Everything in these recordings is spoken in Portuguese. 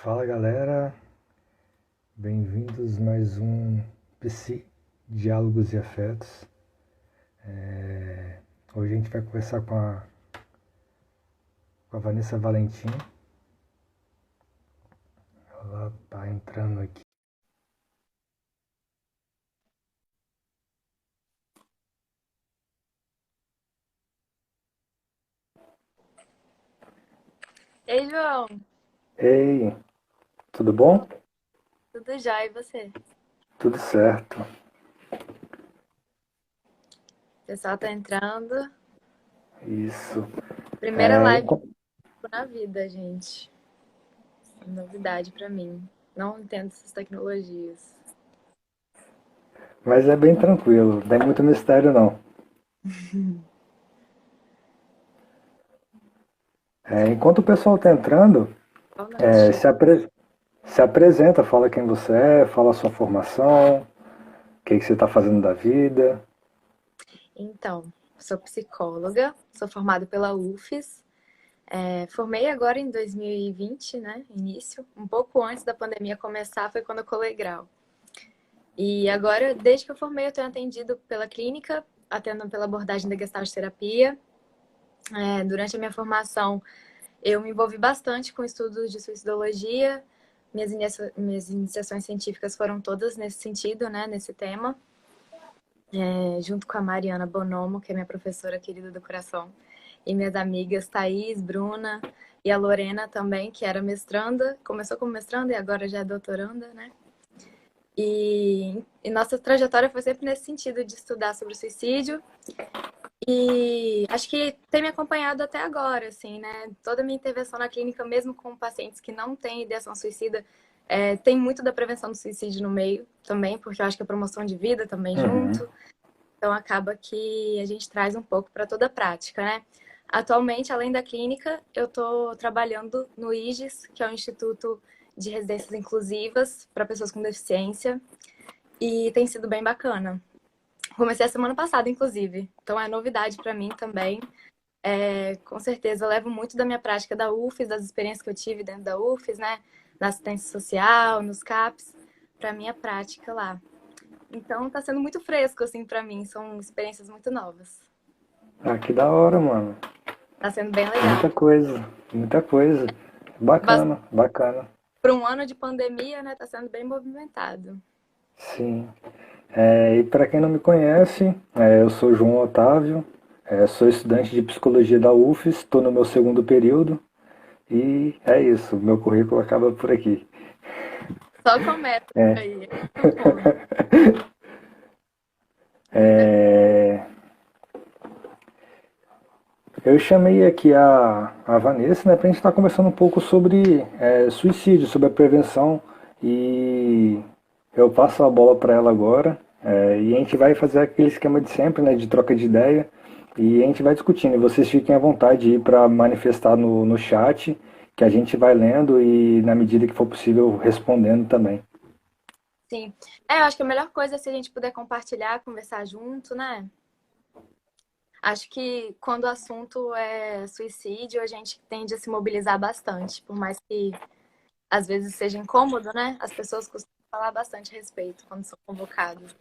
Fala galera, bem-vindos a mais um PC Diálogos e Afetos. Hoje a gente vai conversar com a Vanessa Valentim. Ela tá entrando aqui. Ei, João, Ei, tudo bom? tudo já, e você? Tudo certo. O pessoal tá entrando. Isso. Primeira É, live na vida, gente. Novidade pra mim. Não entendo essas tecnologias. mas é bem tranquilo, não tem muito mistério não. Enquanto o pessoal tá entrando, Boa é, noite. se, apre- se apresenta, fala quem você é, fala a sua formação, o que você está fazendo da vida. Então, sou psicóloga, sou formada pela UFES. Formei agora em 2020, né? Início. Um pouco antes da pandemia começar, foi quando eu colei grau. E agora, desde que eu formei, eu tenho atendido pela clínica, atendo pela abordagem da Gestalt terapia. Durante a minha formação, eu me envolvi bastante com estudos de suicidologia. Minhas iniciações científicas foram todas nesse sentido, né, nesse tema, junto com a Mariana Bonomo, que é minha professora querida do coração, e minhas amigas Thaís, Bruna e a Lorena também, que era mestranda, começou como mestranda e agora já é doutoranda, né? E nossa trajetória foi sempre nesse sentido de estudar sobre o suicídio. E acho que tem me acompanhado até agora, assim, né? Toda a minha intervenção na clínica, mesmo com pacientes que não têm ideação suicida, tem muito da prevenção do suicídio no meio também, porque eu acho que a promoção de vida também Uhum. junto. Então acaba que a gente traz um pouco para toda a prática, né? Atualmente, além da clínica, eu estou trabalhando no IGES, que é o Instituto de Residências Inclusivas para pessoas com deficiência, e tem sido bem bacana. Comecei a semana passada, inclusive. Então é novidade para mim também. Com certeza, eu levo muito da minha prática da UFES, das experiências que eu tive dentro da UFES, né? Na assistência social, nos CAPs, para minha prática lá. Então tá sendo muito fresco, assim, para mim. São experiências muito novas. Ah, que da hora, mano. Tá sendo bem legal. Muita coisa, muita coisa. Bacana, bacana. Para um ano de pandemia, né? Tá sendo bem movimentado. Sim. E para quem não me conhece, eu sou João Otávio, sou estudante de psicologia da UFES, estou no meu segundo período e é isso, meu currículo acaba por aqui. Só começa É, aí. Muito bom. é, eu chamei aqui a Vanessa, né, para a gente estar conversando um pouco sobre suicídio, sobre a prevenção e eu passo a bola para ela agora e a gente vai fazer aquele esquema de sempre, né, de troca de ideia e a gente vai discutindo. E vocês fiquem à vontade de ir para manifestar no chat, que a gente vai lendo e na medida que for possível respondendo também. Sim. Eu acho que a melhor coisa é se a gente puder compartilhar, conversar junto, né? Acho que quando o assunto é suicídio, a gente tende a se mobilizar bastante, por mais que às vezes seja incômodo, né? As pessoas costumam falar bastante a respeito quando são convocadas.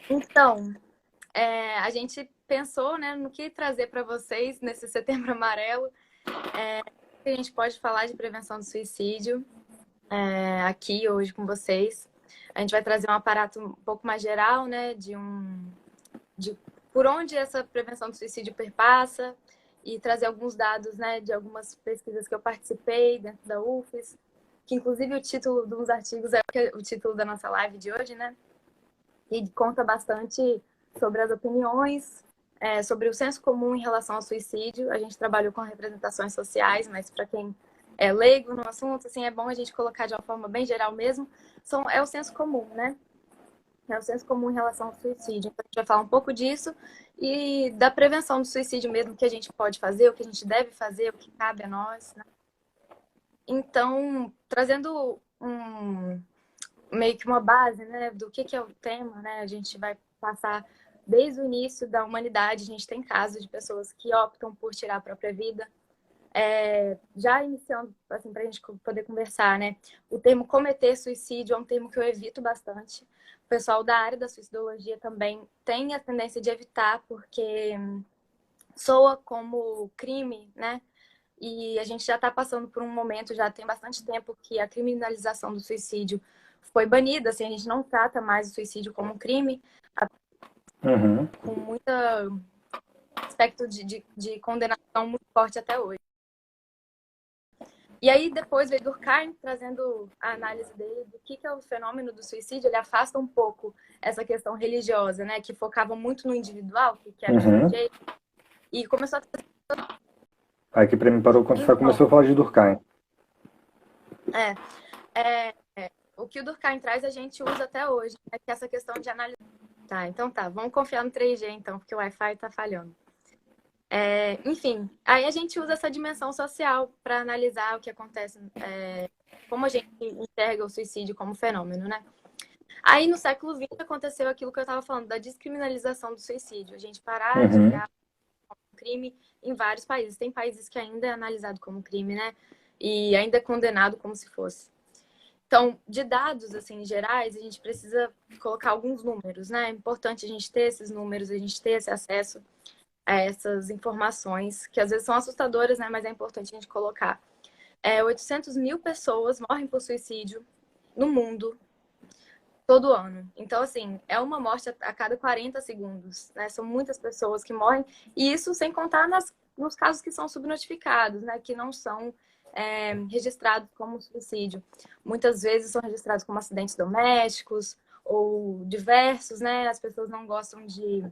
Então, a gente pensou, né, no que trazer para vocês nesse Setembro Amarelo. A gente pode falar de prevenção do suicídio aqui hoje com vocês. A gente vai trazer um aparato um pouco mais geral, né, de por onde essa prevenção do suicídio perpassa e trazer alguns dados, né, de algumas pesquisas que eu participei dentro da UFES, que inclusive o título dos artigos é o título da nossa live de hoje, né, e conta bastante sobre as opiniões, sobre o senso comum em relação ao suicídio. A gente trabalhou com representações sociais, mas para quem é leigo no assunto, assim, é bom a gente colocar de uma forma bem geral mesmo, é o senso comum, né? É o senso comum em relação ao suicídio. Então, a gente vai falar um pouco disso e da prevenção do suicídio mesmo, que a gente pode fazer, o que a gente deve fazer, o que cabe a nós, né? Então, trazendo meio que uma base, né, do que é o tema, né? A gente vai passar desde o início da humanidade, a gente tem casos de pessoas que optam por tirar a própria vida. Já iniciando, assim, para a gente poder conversar, né? O termo cometer suicídio é um termo que eu evito bastante. O pessoal da área da suicidologia também tem a tendência de evitar, porque soa como crime, né? E a gente já está passando por um momento, já tem bastante tempo, que a criminalização do suicídio foi banida, assim, a gente não trata mais o suicídio como um crime, Uhum. com muito aspecto de condenação muito forte até hoje. E aí depois veio Durkheim trazendo a análise dele do que é o fenômeno do suicídio. Ele afasta um pouco essa questão religiosa, né, que focava muito no individual, que era o Uhum. sujeito, e começou a trazer. Aqui pra mim parou quando você Então, começou a falar de Durkheim. é, é, o que o Durkheim traz a gente usa até hoje, é que essa questão de análise. Tá, então tá, vamos confiar no 3G então, porque o Wi-Fi tá falhando. Enfim, aí a gente usa essa dimensão social para analisar o que acontece, como a gente enxerga o suicídio como fenômeno, né? Aí no século XX aconteceu aquilo que eu estava falando, da descriminalização do suicídio. A gente parar de Uhum. olhar como crime em vários países. Tem países que ainda é analisado como crime, né? E ainda é condenado como se fosse. Então, de dados assim gerais, a gente precisa colocar alguns números, né? É importante a gente ter esses números, a gente ter esse acesso a essas informações, que às vezes são assustadoras, né? Mas é importante a gente colocar. 800 mil pessoas morrem por suicídio no mundo todo ano. Então, assim, é uma morte a cada 40 segundos, né? São muitas pessoas que morrem, e isso sem contar nos casos que são subnotificados, né? Que não são registrados como suicídio. Muitas vezes são registrados como acidentes domésticos ou diversos, né? As pessoas não gostam de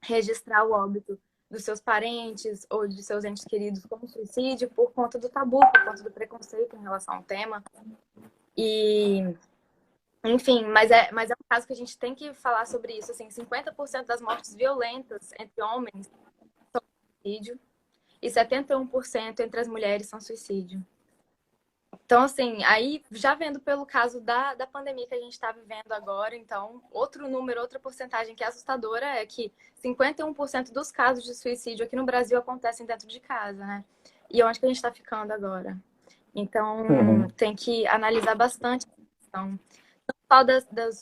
registrar o óbito dos seus parentes ou de seus entes queridos como suicídio por conta do tabu, por conta do preconceito em relação ao tema. E enfim, mas é um caso que a gente tem que falar sobre isso. Assim, 50% das mortes violentas entre homens são suicídio e 71% entre as mulheres são suicídio. Então, assim, aí já vendo pelo caso da pandemia que a gente está vivendo agora, então, outro número, outra porcentagem que é assustadora é que 51% dos casos de suicídio aqui no Brasil acontecem dentro de casa, né? E onde que a gente está ficando agora? Então, Uhum. tem que analisar bastante a questão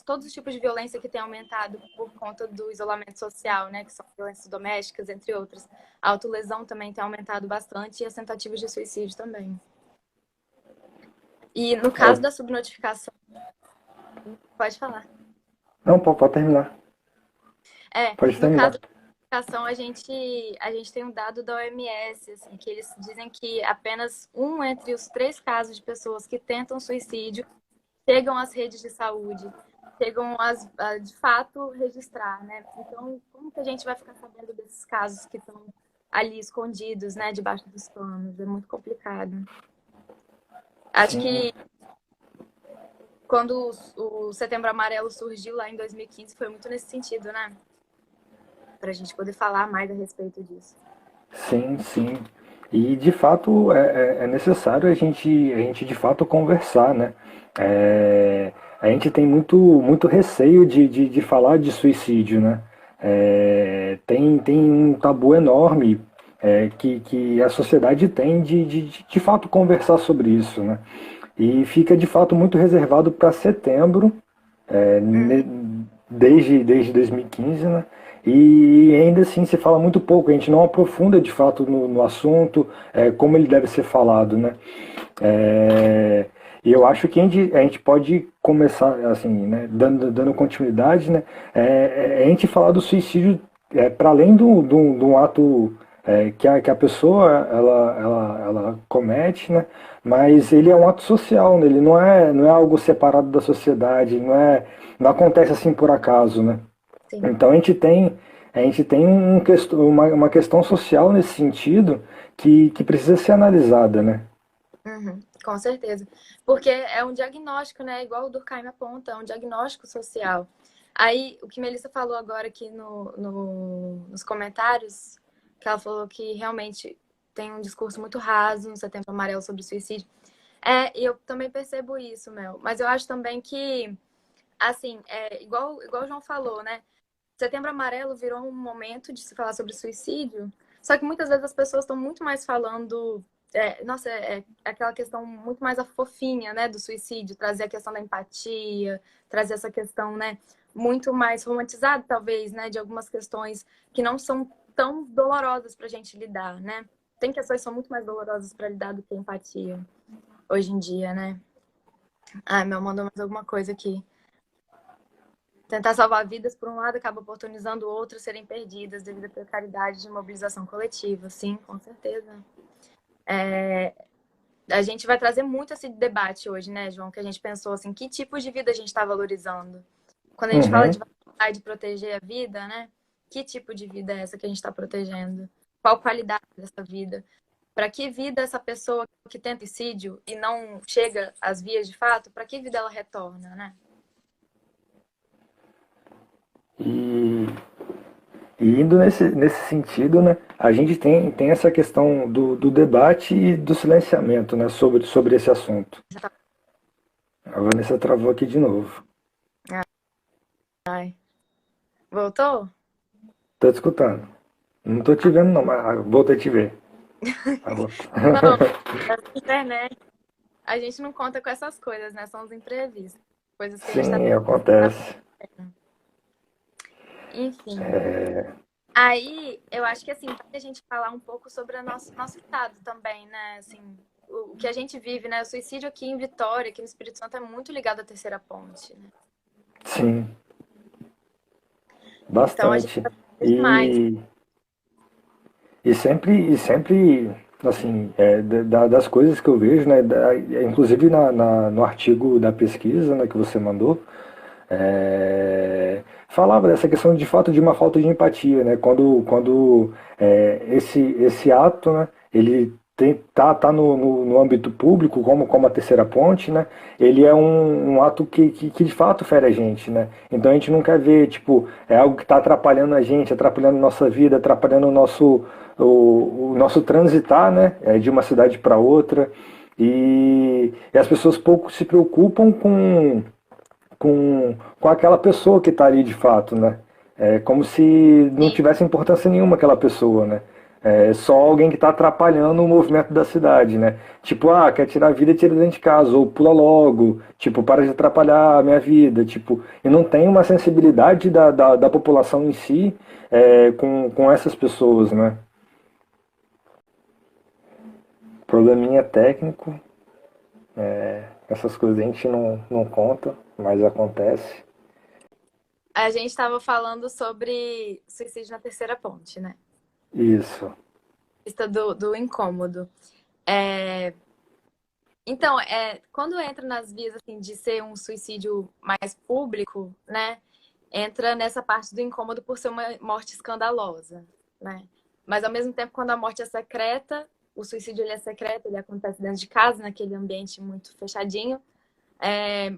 todos os tipos de violência que tem aumentado por conta do isolamento social, né? Que são violências domésticas, entre outras. A autolesão também tem aumentado bastante e as tentativas de suicídio também. E no É, caso da subnotificação, pode falar. não, pode terminar. Pode No terminar. caso da subnotificação, a gente tem um dado da OMS, assim, que eles dizem que apenas um entre os 3 casos de pessoas que tentam suicídio chegam às redes de saúde, chegam a de fato registrar, né? Então, como que a gente vai ficar sabendo desses casos que estão ali escondidos, né, debaixo dos panos? É muito complicado. Acho Sim, que quando o Setembro Amarelo surgiu lá em 2015, foi muito nesse sentido, né? Para a gente poder falar mais a respeito disso. sim, sim. E de fato é necessário a gente de fato conversar, né? A gente tem muito receio de falar de suicídio, né? Tem um tabu enorme que a sociedade tem de fato conversar sobre isso, né? E fica de fato muito reservado para setembro, é, Uhum. desde 2015, né? E ainda assim se fala muito pouco, a gente não aprofunda de fato no assunto, como ele deve ser falado, né? E eu acho que a gente pode começar, assim, né, dando continuidade, né, a gente falar do suicídio para além do ato que a pessoa ela comete, né, mas ele é um ato social, né, ele não é algo separado da sociedade, não acontece assim por acaso, né. Sim. Então a gente tem uma questão social nesse sentido que precisa ser analisada, né. Uhum. Com certeza. Porque é um diagnóstico, né? Igual o Durkheim aponta, é um diagnóstico social. Aí, o que Melissa falou agora aqui nos comentários, que ela falou que realmente tem um discurso muito raso no Setembro Amarelo sobre o suicídio. E eu também percebo isso, Mel. Mas eu acho também que assim, igual o João falou, né? Setembro Amarelo virou um momento de se falar sobre suicídio, só que muitas vezes as pessoas estão muito mais falando. Nossa, é aquela questão muito mais a fofinha, né, do suicídio, trazer a questão da empatia, trazer essa questão, né, muito mais romantizada, talvez, né, de algumas questões que não são tão dolorosas pra gente lidar, né? Tem questões que são muito mais dolorosas para lidar do que a empatia hoje em dia, né? Ah, meu, mandou mais alguma coisa aqui. Tentar salvar vidas, por um lado, acaba oportunizando outras serem perdidas devido à precariedade de mobilização coletiva. Sim, com certeza. A gente vai trazer muito esse debate hoje, né, João? Que a gente pensou assim, que tipo de vida a gente está valorizando? Quando a gente fala de Uhum. valorizar, de proteger a vida, né? Que tipo de vida é essa que a gente está protegendo? Qual qualidade dessa vida? Para que vida essa pessoa que tenta suicídio e não chega às vias de fato, para que vida ela retorna, né? E, e indo nesse sentido, né, a gente tem essa questão do debate e do silenciamento, né, sobre esse assunto. A Vanessa travou aqui de novo. Ai. Voltou? Tô te escutando. Não tô te vendo, não, mas voltei a te ver. Agora. Não, essa internet. A gente não conta com essas coisas, né? São os imprevistos. Coisas que a gente tá. Sim, acontece. Enfim. Aí, eu acho que assim, vale a gente falar um pouco sobre o nosso estado também, né? Assim, o que a gente vive, né? O suicídio aqui em Vitória, aqui no Espírito Santo, é muito ligado à Terceira Ponte, né? Sim, Então, a gente bastante. tá mais. E, e sempre, assim, das coisas que eu vejo, né, inclusive no artigo da pesquisa, né, que você mandou, falava dessa questão de fato de uma falta de empatia, né, quando esse ato, né, ele tá no âmbito público, como a terceira ponte, né, ele é um ato que de fato fere a gente, né, então a gente não quer ver, tipo, é algo que está atrapalhando a gente, atrapalhando nossa vida, atrapalhando o nosso transitar, né, de uma cidade para outra, e as pessoas pouco se preocupam com aquela pessoa que está ali de fato, né? É como se não Sim, tivesse importância nenhuma aquela pessoa, né? É só alguém que está atrapalhando o movimento da cidade, né? Tipo, quer tirar a vida, tira dentro de casa, ou pula logo, tipo, para de atrapalhar a minha vida, tipo, e não tem uma sensibilidade da população em si com essas pessoas, né? Probleminha técnico, essas coisas a gente não conta, mas acontece. a gente estava falando sobre suicídio na Terceira Ponte, né? Isso. Lista do incômodo. É, Então, quando entra nas vias assim, de ser um suicídio mais público, né? Entra nessa parte do incômodo por ser uma morte escandalosa, né? Mas ao mesmo tempo, quando a morte é secreta, o suicídio ele é secreto, ele acontece dentro de casa, naquele ambiente muito fechadinho.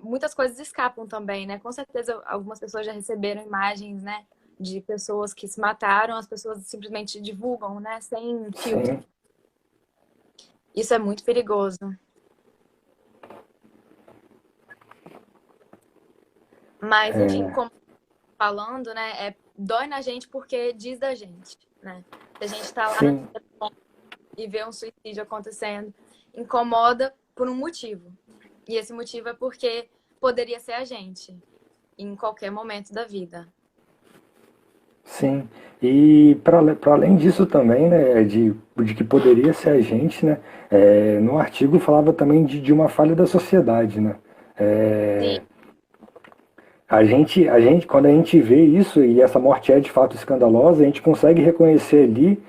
Muitas coisas escapam também, né? Com certeza, algumas pessoas já receberam imagens, né? De pessoas que se mataram, as pessoas simplesmente divulgam, né? Sem filtro. Sim. Isso é muito perigoso. Mas, enfim, como falando, né? Dói na gente porque diz da gente, né? Se a gente tá lá Sim, e vê um suicídio acontecendo, incomoda por um motivo. E esse motivo é porque poderia ser a gente, em qualquer momento da vida. sim. E para além disso também, né, de que poderia ser a gente, né, no artigo falava também de uma falha da sociedade, né. Sim, É, quando a gente vê isso e essa morte é de fato escandalosa, a gente consegue reconhecer ali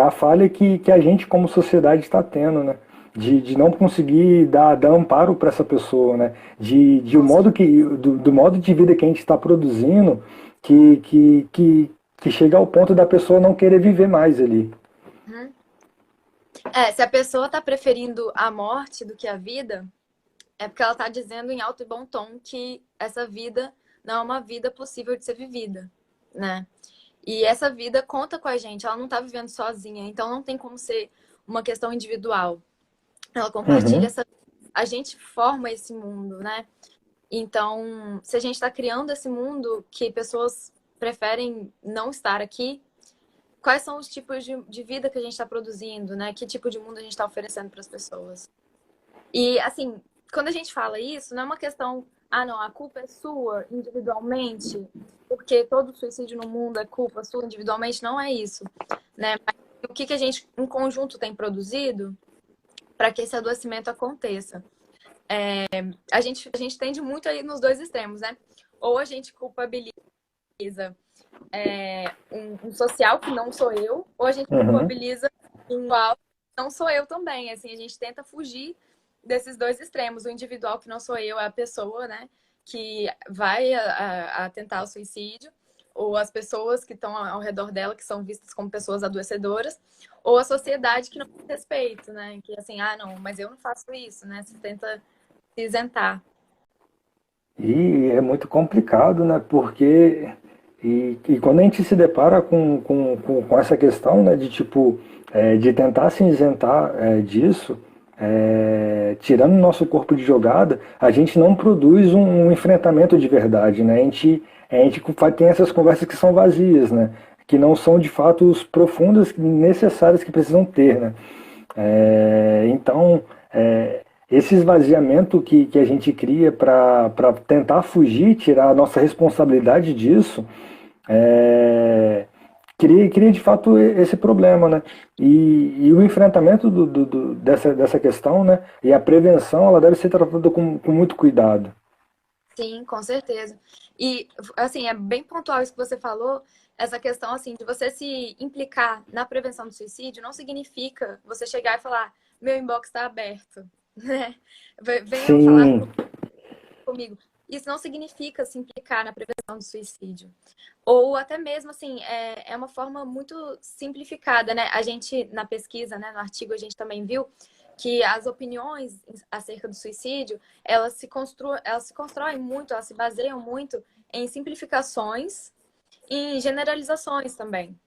a falha que a gente como sociedade está tendo, né? De não conseguir dar amparo para essa pessoa, né? De o com modo certeza. do modo de vida que a gente está produzindo que chega ao ponto da pessoa não querer viver mais ali. Uhum. Se a pessoa está preferindo a morte do que a vida, é porque ela está dizendo em alto e bom tom que essa vida não é uma vida possível de ser vivida, né? E essa vida conta com a gente, ela não está vivendo sozinha, então não tem como ser uma questão individual. Ela compartilha Uhum, essa. A gente forma esse mundo, né? Então, se a gente está criando esse mundo que pessoas preferem não estar aqui, quais são os tipos de vida que a gente está produzindo, né? Que tipo de mundo a gente está oferecendo para as pessoas? E, assim, quando a gente fala isso, não é uma questão, ah, não, a culpa é sua individualmente, porque todo suicídio no mundo é culpa sua individualmente, não é isso, né? Mas o que a gente, em conjunto, tem produzido para que esse adoecimento aconteça? A gente tende muito aí nos dois extremos, né? Ou a gente culpabiliza um social que não sou eu, ou a gente Uhum. culpabiliza um igual que não sou eu também. Assim, a gente tenta fugir desses dois extremos. O individual que não sou eu é a pessoa, né, que vai a tentar o suicídio, ou as pessoas que estão ao redor dela, que são vistas como pessoas adoecedoras, ou a sociedade que não tem respeito, né, que assim, ah, não, mas eu não faço isso, né, você tenta se isentar. E é muito complicado, né? Porque e quando a gente se depara com essa questão, né, de tipo de tentar se isentar disso, tirando o nosso corpo de jogada, a gente não produz um enfrentamento de verdade, né? A gente tem essas conversas que são vazias, né? Que não são de fato os profundas necessárias que precisam ter, né? Então, esse esvaziamento que a gente cria para tentar fugir, tirar a nossa responsabilidade disso, é, cria de fato esse problema, né? E o enfrentamento dessa questão, né? E a prevenção, ela deve ser tratada com muito cuidado. Sim, com certeza. E, assim, é bem pontual isso que você falou, essa questão, assim, de você se implicar na prevenção do suicídio não significa você chegar e falar, meu inbox está aberto, né? Venham falar Sim. comigo. Isso não significa se implicar na prevenção do suicídio. Ou até mesmo, assim, é uma forma muito simplificada, né? A gente, na pesquisa, né, no artigo, a gente também viu que as opiniões acerca do suicídio, elas se constroem muito, elas se baseiam muito em simplificações e em generalizações também.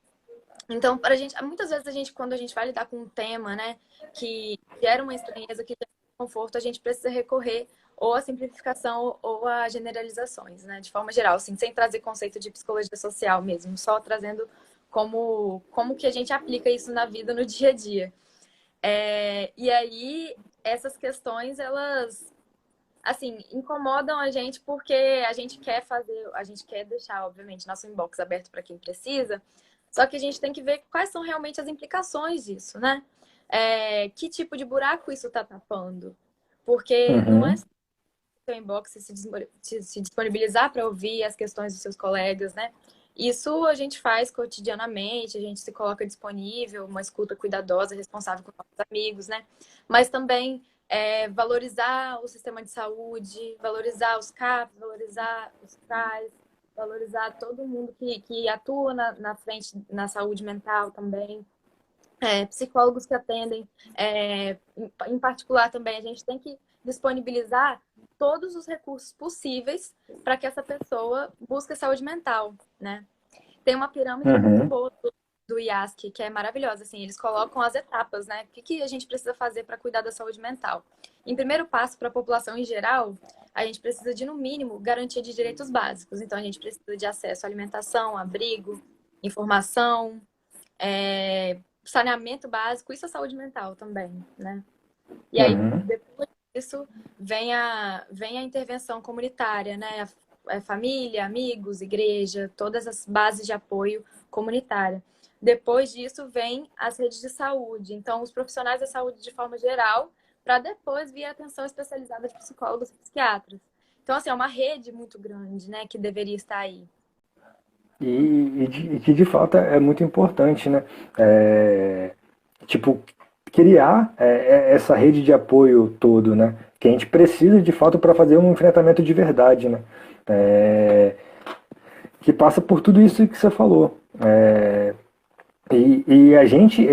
Então, para gente, muitas vezes quando a gente vai lidar com um tema, né, que gera uma estranheza, que gera conforto, a gente precisa recorrer ou à simplificação ou a generalizações, né, de forma geral, assim, sem trazer conceito de psicologia social mesmo, só trazendo como que a gente aplica isso na vida, no dia a dia. E aí, essas questões, elas, assim, incomodam a gente porque a gente quer deixar, obviamente, nosso inbox aberto para quem precisa, só que a gente tem que ver quais são realmente as implicações disso, né? Que tipo de buraco isso está tapando? Porque não é Uhum. só o seu inbox se disponibilizar para ouvir as questões dos seus colegas, né? Isso a gente faz cotidianamente, a gente se coloca disponível, uma escuta cuidadosa, responsável com nossos amigos, né? Mas também valorizar o sistema de saúde, valorizar os CAPs, valorizar os CRAs, valorizar todo mundo que atua na frente, na saúde mental também. Psicólogos que atendem, em particular também, a gente tem que disponibilizar todos os recursos possíveis para que essa pessoa busque saúde mental, né? Tem uma pirâmide muito Uhum. boa do IASC, que é maravilhosa, assim, eles colocam as etapas, né? O que a gente precisa fazer para cuidar da saúde mental? Em primeiro passo, para a população em geral, a gente precisa de, no mínimo, garantia de direitos básicos. Então, a gente precisa de acesso à alimentação, abrigo, informação, saneamento básico, isso é saúde mental também, né? E aí, Uhum. depois disso, vem a intervenção comunitária, né? Família, amigos, igreja, todas as bases de apoio comunitária. Depois disso, vem as redes de saúde. Então, os profissionais da saúde de forma geral, para depois vir a atenção especializada de psicólogos e psiquiatras. Então, assim, é uma rede muito grande, né, que deveria estar aí. E que de fato é muito importante, né? É, tipo, criar essa rede de apoio todo, né? Que a gente precisa de fato para fazer um enfrentamento de verdade, né? É, que passa por tudo isso que você falou. E a gente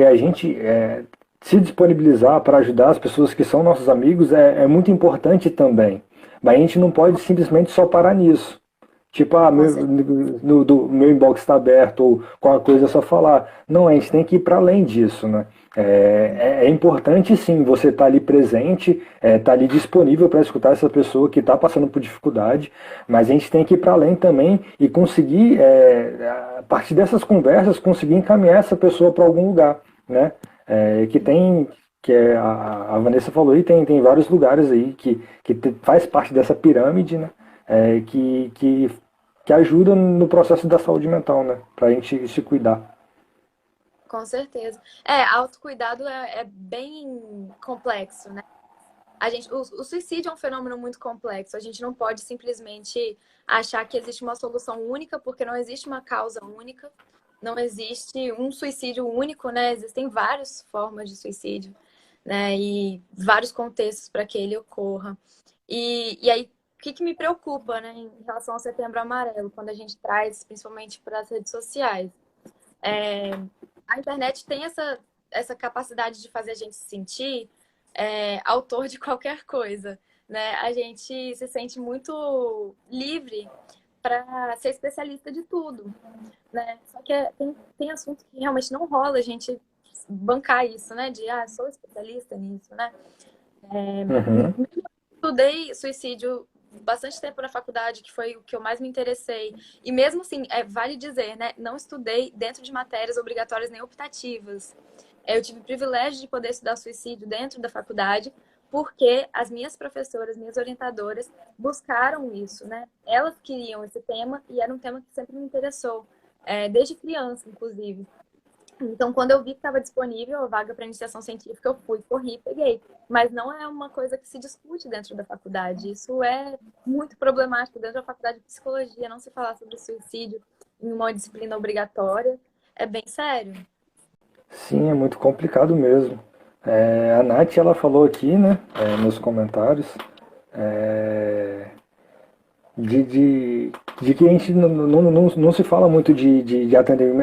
se disponibilizar para ajudar as pessoas que são nossos amigos é muito importante também. Mas a gente não pode simplesmente só parar nisso. Tipo, Com certeza. meu inbox está aberto, ou qualquer coisa é só falar. Não, a gente tem que ir para além disso, né? É importante sim você estar ali presente, estar ali disponível para escutar essa pessoa que está passando por dificuldade, mas a gente tem que ir para além também e conseguir, a partir dessas conversas, conseguir encaminhar essa pessoa para algum lugar, né? Que tem, a Vanessa falou aí, tem vários lugares aí que faz parte dessa pirâmide, né? Que ajuda no processo da saúde mental, né? Para a gente se cuidar. Com certeza. Autocuidado é bem complexo, né? O suicídio é um fenômeno muito complexo. A gente não pode simplesmente achar que existe uma solução única, porque não existe uma causa única, não existe um suicídio único, né? Existem várias formas de suicídio, né? E vários contextos para que ele ocorra. E aí, o que me preocupa, né, em relação ao Setembro Amarelo, quando a gente traz, principalmente para as redes sociais? A internet tem essa capacidade de fazer a gente se sentir autor de qualquer coisa, né? A gente se sente muito livre para ser especialista de tudo, né? Só que tem assunto que realmente não rola a gente bancar isso, né? De, sou especialista nisso, né? Uhum. Estudei suicídio bastante tempo na faculdade, que foi o que eu mais me interessei. E mesmo assim, vale dizer, né? Não estudei dentro de matérias obrigatórias nem optativas. Eu tive o privilégio de poder estudar suicídio dentro da faculdade, porque as minhas professoras, minhas orientadoras, buscaram isso, né? Elas queriam esse tema e era um tema que sempre me interessou, desde criança, inclusive. Então, quando eu vi que estava disponível a vaga para iniciação científica, eu fui, corri, peguei. Mas não é uma coisa que se discute dentro da faculdade. Isso é muito problemático dentro da faculdade de psicologia. Não se falar sobre suicídio em uma disciplina obrigatória é bem sério. Sim, é muito complicado mesmo. A Nath, ela falou aqui, né, nos comentários, é, de, de, de que a gente não se fala muito de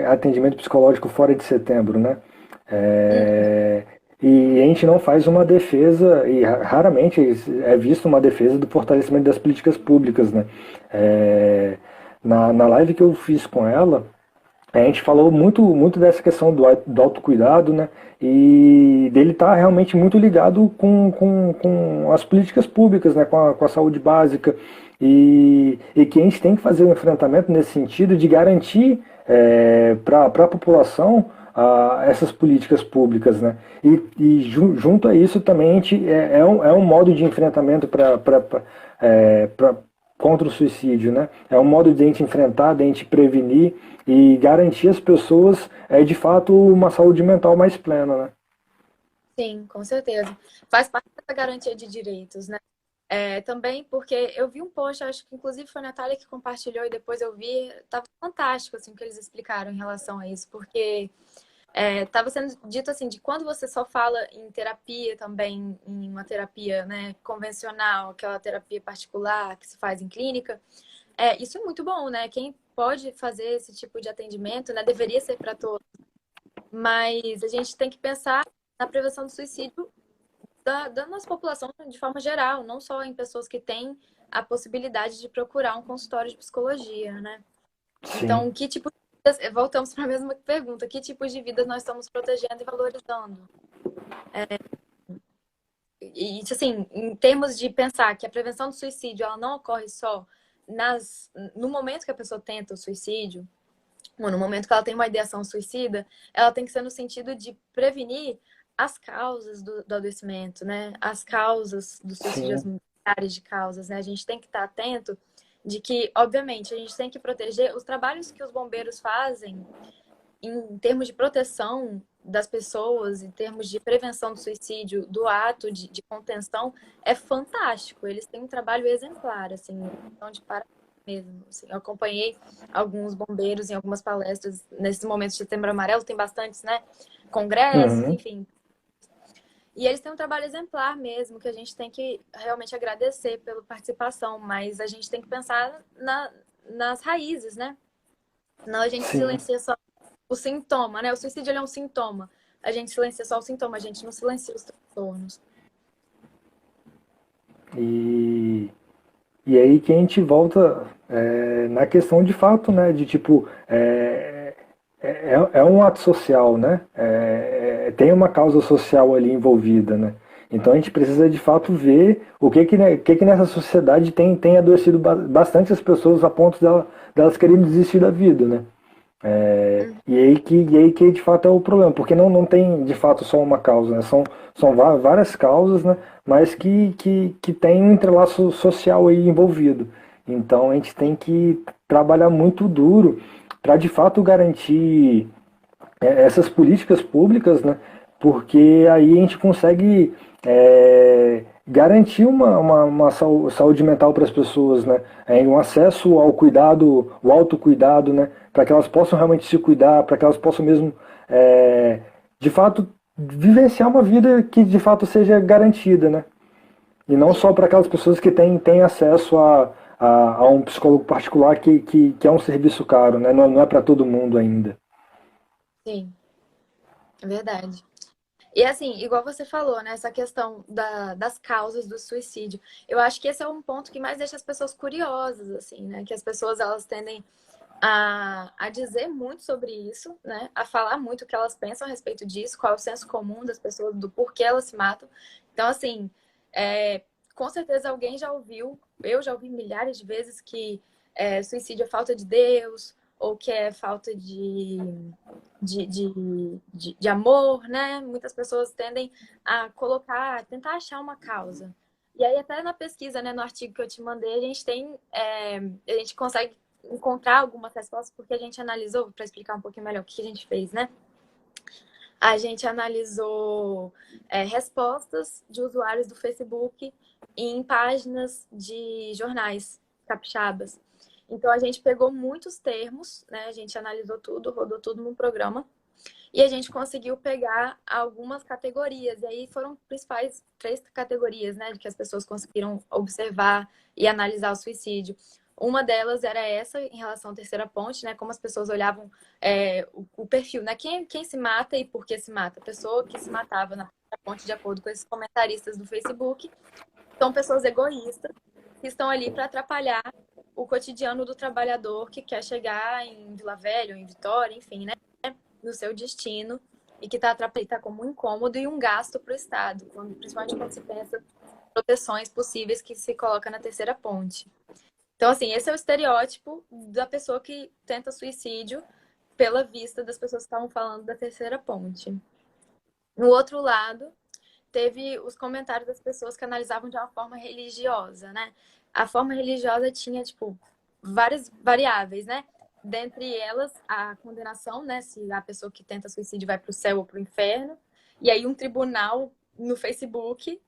atendimento psicológico fora de setembro, né? É, e a gente não faz uma defesa, e raramente é visto uma defesa do fortalecimento das políticas públicas, né? É, na live que eu fiz com ela, a gente falou muito dessa questão do autocuidado, né? E dele estar realmente muito ligado com as políticas públicas, né? Com a saúde básica. E que a gente tem que fazer um enfrentamento nesse sentido de garantir para a população essas políticas públicas, né? Junto a isso também a gente, é um modo de enfrentamento contra o suicídio, né? É um modo de a gente enfrentar, de a gente prevenir e garantir às pessoas, de fato, uma saúde mental mais plena, né? Sim, com certeza. Faz parte dessa garantia de direitos, né? Também porque eu vi um post, acho que inclusive foi a Natália que compartilhou e depois eu vi, tava fantástico assim o que eles explicaram em relação a isso, porque estava sendo dito assim, de quando você só fala em terapia também, em uma terapia, né, convencional, aquela terapia particular que se faz em clínica, isso é muito bom, né? Quem pode fazer esse tipo de atendimento, né, deveria ser para todos. Mas a gente tem que pensar na prevenção do suicídio da nossa população de forma geral, não só em pessoas que têm a possibilidade de procurar um consultório de psicologia, né? Sim. Então, que tipo de vidas, voltamos para a mesma pergunta, que tipos de vidas nós estamos protegendo e valorizando? E, assim, em termos de pensar que a prevenção do suicídio, ela não ocorre só no momento que a pessoa tenta o suicídio, ou no momento que ela tem uma ideação suicida, ela tem que ser no sentido de prevenir as causas do adoecimento, né? As causas do suicídio, as Sim. milhares de causas, né? A gente tem que estar atento de que, obviamente, a gente tem que proteger os trabalhos que os bombeiros fazem em termos de proteção das pessoas, em termos de prevenção do suicídio, do ato de contenção, é fantástico. Eles têm um trabalho exemplar, assim, então de parabéns mesmo. Assim, eu acompanhei alguns bombeiros em algumas palestras nesses momentos de Setembro Amarelo, tem bastantes, né? Congressos, Uhum. enfim. E eles têm um trabalho exemplar mesmo, que a gente tem que realmente agradecer pela participação, mas a gente tem que pensar nas raízes, né? Não a gente Sim. silencia só o sintoma, né? O suicídio ele é um sintoma. A gente silencia só o sintoma, a gente não silencia os transtornos. E, e aí que a gente volta na questão de fato, né? De tipo, é um ato social, né? Tem uma causa social ali envolvida, né? Então a gente precisa de fato ver o que nessa sociedade tem adoecido bastante as pessoas a ponto delas quererem desistir da vida, né? Uhum. E aí que de fato é o problema, porque não tem de fato só uma causa, né? São várias causas, né? Mas que tem um entrelaço social aí envolvido. Então a gente tem que trabalhar muito duro para de fato garantir essas políticas públicas, né? Porque aí a gente consegue garantir uma saúde mental para as pessoas, né? Um acesso ao cuidado, o autocuidado, né? Para que elas possam realmente se cuidar, para que elas possam mesmo, de fato, vivenciar uma vida que de fato seja garantida, né? E não só Sim, para aquelas pessoas que têm acesso a um psicólogo particular que é um serviço caro, né? Não é para todo mundo ainda. sim, é verdade. E assim, igual você falou, né, essa questão das causas do suicídio, eu acho que esse é um ponto que mais deixa as pessoas curiosas, assim, né, que as pessoas, elas tendem a dizer muito sobre isso, né, a falar muito o que elas pensam a respeito disso, qual é o senso comum das pessoas, do porquê elas se matam. Então, assim, com certeza alguém já ouviu, eu já ouvi milhares de vezes que suicídio é falta de Deus, ou que é falta de amor, né? Muitas pessoas tendem a colocar, tentar achar uma causa. E aí, até na pesquisa, né, no artigo que eu te mandei, a gente consegue encontrar algumas respostas, porque a gente analisou, para explicar um pouquinho melhor o que a gente fez, né? A gente analisou respostas de usuários do Facebook em páginas de jornais capixabas. Então, a gente pegou muitos termos, né? A gente analisou tudo, rodou tudo no programa. E a gente conseguiu pegar algumas categorias. E aí foram principais três categorias, né? De que as pessoas conseguiram observar e analisar o suicídio. Uma delas era essa, em relação à terceira ponte, né? Como as pessoas olhavam o perfil, né? Quem se mata e por que se mata? A pessoa que se matava na terceira ponte, de acordo com esses comentaristas do Facebook, são pessoas egoístas que estão ali para atrapalhar o cotidiano do trabalhador que quer chegar em Vila Velha, ou em Vitória, enfim, né? No seu destino e que está atrapalhando como um incômodo e um gasto para o Estado, principalmente quando se pensa em proteções possíveis que se coloca na terceira ponte. Então, assim, esse é o estereótipo da pessoa que tenta suicídio pela vista das pessoas que estavam falando da terceira ponte. No outro lado, teve os comentários das pessoas que analisavam de uma forma religiosa, né? A forma religiosa tinha, tipo, várias variáveis, né? Dentre elas, a condenação, né? Se a pessoa que tenta suicídio vai para o céu ou para o inferno. E aí um tribunal no Facebook,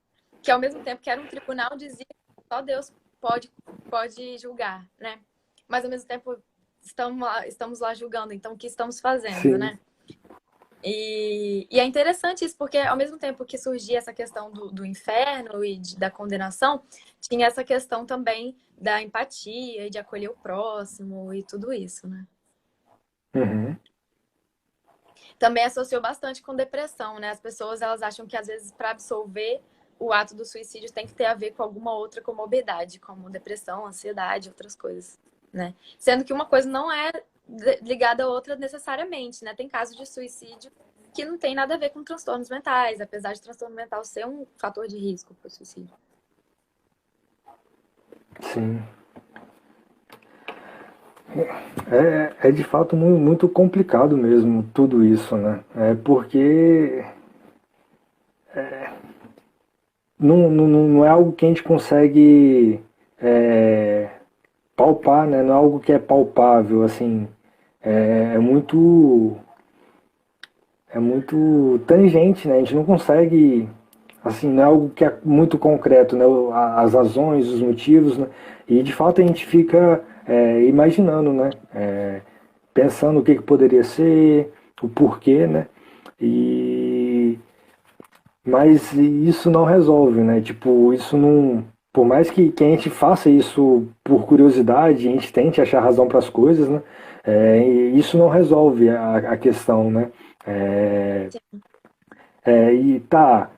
que ao mesmo tempo que era um tribunal, dizia que só Deus pode julgar, né? Mas ao mesmo tempo estamos lá julgando, então o que estamos fazendo, Sim. né? E é interessante isso, porque ao mesmo tempo que surgia essa questão do inferno e da condenação, tinha essa questão também da empatia e de acolher o próximo e tudo isso, né? Uhum. Também associou bastante com depressão, né? As pessoas, elas acham que às vezes para absolver o ato do suicídio tem que ter a ver com alguma outra comorbidade, como depressão, ansiedade, outras coisas, né? Sendo que uma coisa não é ligada à outra necessariamente, né? Tem casos de suicídio que não tem nada a ver com transtornos mentais, apesar de transtorno mental ser um fator de risco para o suicídio. Sim. É de fato muito complicado mesmo tudo isso, né? Porque não é algo que a gente consegue é, palpar, né? Não é algo que é palpável, assim. É, é muito é muito tangente, né? A gente não consegue, assim, não é algo que é muito concreto, né? As razões, os motivos, né? E de fato a gente fica imaginando, né? Pensando o que poderia ser, o porquê, né? E mas isso não resolve, né? Tipo, isso não. Por mais que a gente faça isso por curiosidade, a gente tente achar razão para as coisas, né? Isso não resolve a questão, né? É, e tá,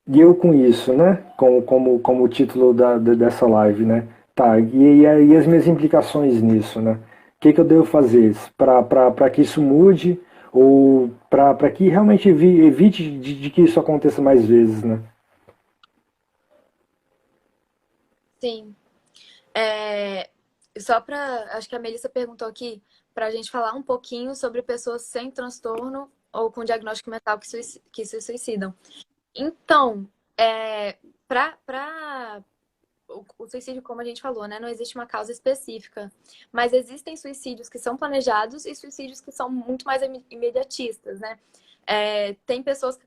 e eu com isso, né? Como o título dessa live, né? Tá, e as minhas implicações nisso, né? que eu devo fazer para que isso mude ou para que realmente evite de que isso aconteça mais vezes, né? Sim. É, só para, acho que a Melissa perguntou aqui para a gente falar um pouquinho sobre pessoas sem transtorno ou com diagnóstico mental que se suicidam. Então, para o suicídio, como a gente falou, né, não existe uma causa específica, mas existem suicídios que são planejados e suicídios que são muito mais imediatistas, né? Tem pessoas que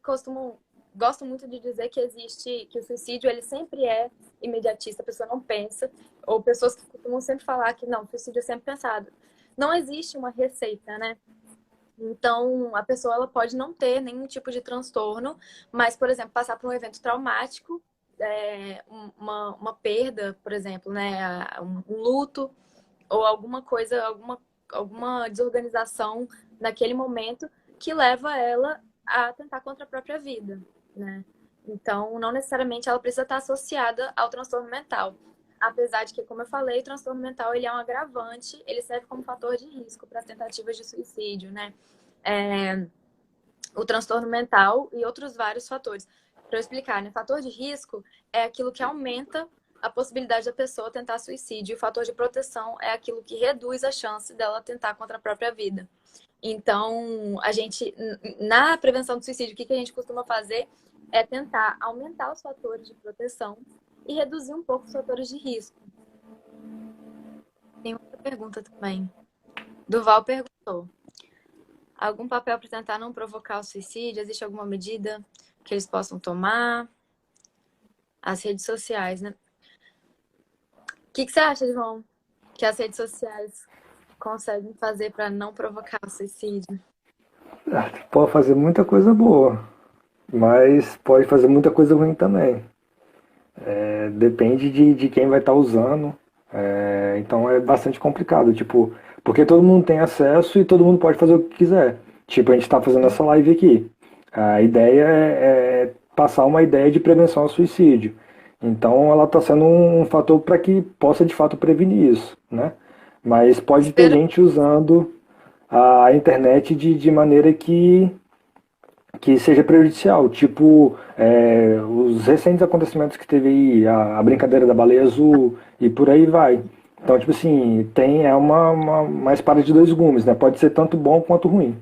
gostam muito de dizer que existe, que o suicídio ele sempre é imediatista, a pessoa não pensa, ou pessoas que costumam sempre falar que não, o suicídio é sempre pensado. Não existe uma receita, né? Então, a pessoa ela pode não ter nenhum tipo de transtorno, mas, por exemplo, passar por um evento traumático, uma perda, por exemplo, né, um luto, ou alguma coisa, alguma desorganização naquele momento que leva ela a tentar contra a própria vida, né? Então, não necessariamente ela precisa estar associada ao transtorno mental. Apesar de que, como eu falei, o transtorno mental ele é um agravante, ele serve como fator de risco para as tentativas de suicídio, né? É, o transtorno mental e outros vários fatores. Para eu explicar, né? Fator de risco é aquilo que aumenta a possibilidade da pessoa tentar suicídio. E o fator de proteção é aquilo que reduz a chance dela tentar contra a própria vida. Então, a gente, na prevenção do suicídio, o que a gente costuma fazer é tentar aumentar os fatores de proteção e reduzir um pouco os fatores de risco. Tem outra pergunta também. Duval perguntou: algum papel para tentar não provocar o suicídio? Existe alguma medida que eles possam tomar? As redes sociais, né? O que você acha, João, que as redes sociais conseguem fazer para não provocar o suicídio? Pode fazer muita coisa boa, mas pode fazer muita coisa ruim também. Depende de quem vai estar usando. Então é bastante complicado, tipo, porque todo mundo tem acesso e todo mundo pode fazer o que quiser. Tipo, a gente está fazendo essa live aqui. A ideia é passar uma ideia de prevenção ao suicídio. Então ela está sendo um fator para que possa de fato prevenir isso, né? Mas pode ter Espero. gente usando a internet de maneira que seja prejudicial, tipo os recentes acontecimentos que teve aí, a brincadeira da baleia azul e por aí vai. Então, tipo assim, é uma espada de dois gumes, né? Pode ser tanto bom quanto ruim.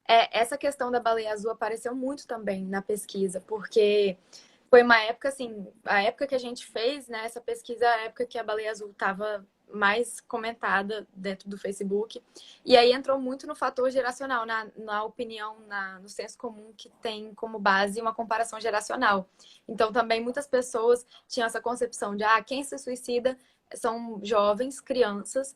Essa questão da baleia azul apareceu muito também na pesquisa, porque foi uma época, assim, a época que a gente fez, né, essa pesquisa, a época que a baleia azul estava mais comentada dentro do Facebook. E aí entrou muito no fator geracional, na opinião, no senso comum que tem como base uma comparação geracional. Então também muitas pessoas tinham essa concepção de, quem se suicida são jovens, crianças,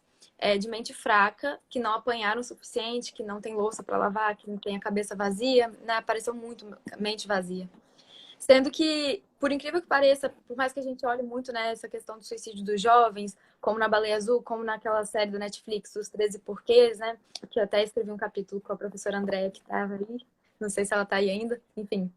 de mente fraca, que não apanharam o suficiente, que não tem louça para lavar, que não tem a cabeça vazia, né? Apareceu muito mente vazia. Sendo que, por incrível que pareça, por mais que a gente olhe muito, né, essa questão do suicídio dos jovens, como na Baleia Azul, como naquela série do Netflix, Os 13 Porquês, né? Que eu até escrevi um capítulo com a professora Andréia, que estava aí. Não sei se ela está aí ainda. Enfim.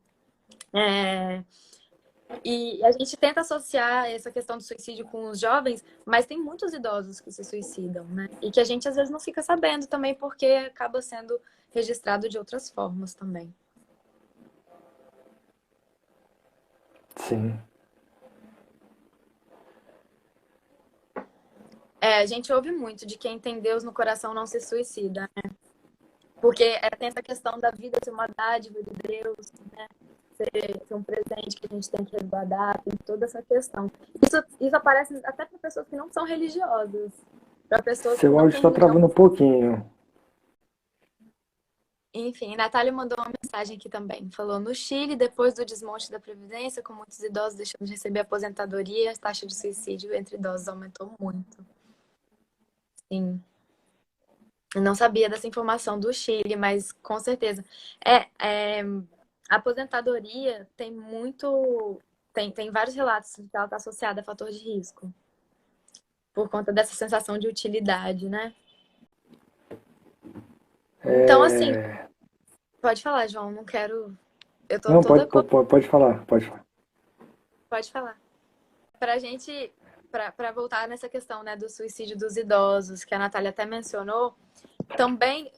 E a gente tenta associar essa questão do suicídio com os jovens, mas tem muitos idosos que se suicidam, né? E que a gente às vezes não fica sabendo também, porque acaba sendo registrado de outras formas também. Sim. A gente ouve muito de quem tem Deus no coração não se suicida, né? Porque tem essa questão da vida ser uma dádiva de Deus, né? Ser um presente que a gente tem que resguardar, tem toda essa questão. Isso aparece até para pessoas que não são religiosas, para pessoas que Seu não áudio têm está religião. travando um pouquinho. Enfim, Natália mandou uma mensagem aqui também. Falou: no Chile, depois do desmonte da Previdência, com muitos idosos deixando de receber aposentadoria, a taxa de suicídio entre idosos aumentou muito. Sim. Eu não sabia dessa informação do Chile, mas com certeza. A aposentadoria tem muito. Tem vários relatos de que ela está associada a fator de risco, por conta dessa sensação de utilidade, né? Então, assim, pode falar, João, não quero. Eu tô Não, toda. pode falar, pode falar. Pode falar. Pra gente. para voltar nessa questão, né, do suicídio dos idosos, que a Natália até mencionou, também,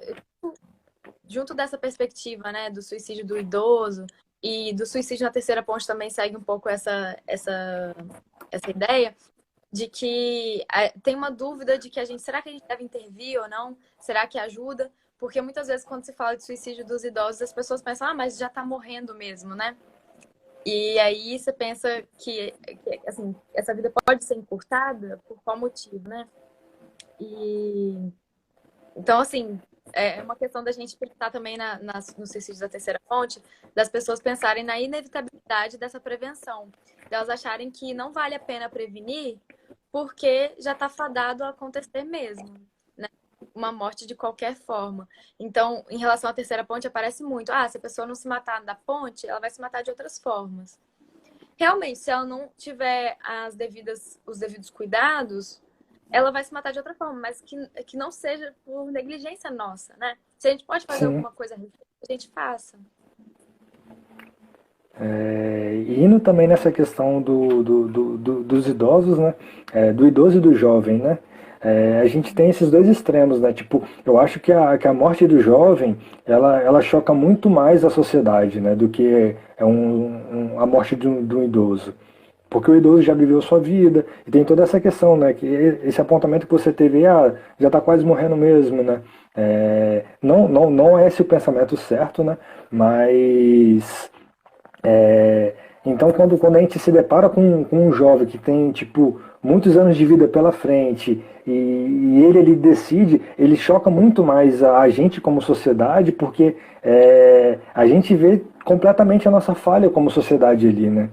junto dessa perspectiva, né, do suicídio do idoso e do suicídio na terceira ponte também segue um pouco essa ideia de que tem uma dúvida de que será que a gente deve intervir ou não? Será que ajuda? Porque muitas vezes quando se fala de suicídio dos idosos, as pessoas pensam, mas já tá morrendo mesmo, né? E aí você pensa que assim, essa vida pode ser encurtada por qual motivo, né? E então, assim, é uma questão da gente pensar também no suicídio da terceira ponte, das pessoas pensarem na inevitabilidade dessa prevenção. Elas acharem que não vale a pena prevenir porque já está fadado a acontecer mesmo, né? Uma morte de qualquer forma. Então, em relação à terceira ponte, aparece muito. Se a pessoa não se matar da ponte, ela vai se matar de outras formas. Realmente, se ela não tiver os devidos cuidados, ela vai se matar de outra forma, mas que não seja por negligência nossa, né? Se a gente pode fazer Sim. alguma coisa, a gente faça. E indo também nessa questão dos idosos, né? Do idoso e do jovem, né? A gente tem esses dois extremos, né? Tipo, eu acho que a morte do jovem, ela choca muito mais a sociedade, né? Do que a morte de um idoso. Porque o idoso já viveu sua vida, e tem toda essa questão, né? Que esse apontamento que você teve, já está quase morrendo mesmo, né? Não é esse o pensamento certo, né? Mas então, quando a gente se depara com um jovem que tem, tipo, muitos anos de vida pela frente e ele decide, ele choca muito mais a gente como sociedade, porque a gente vê completamente a nossa falha como sociedade ali, né?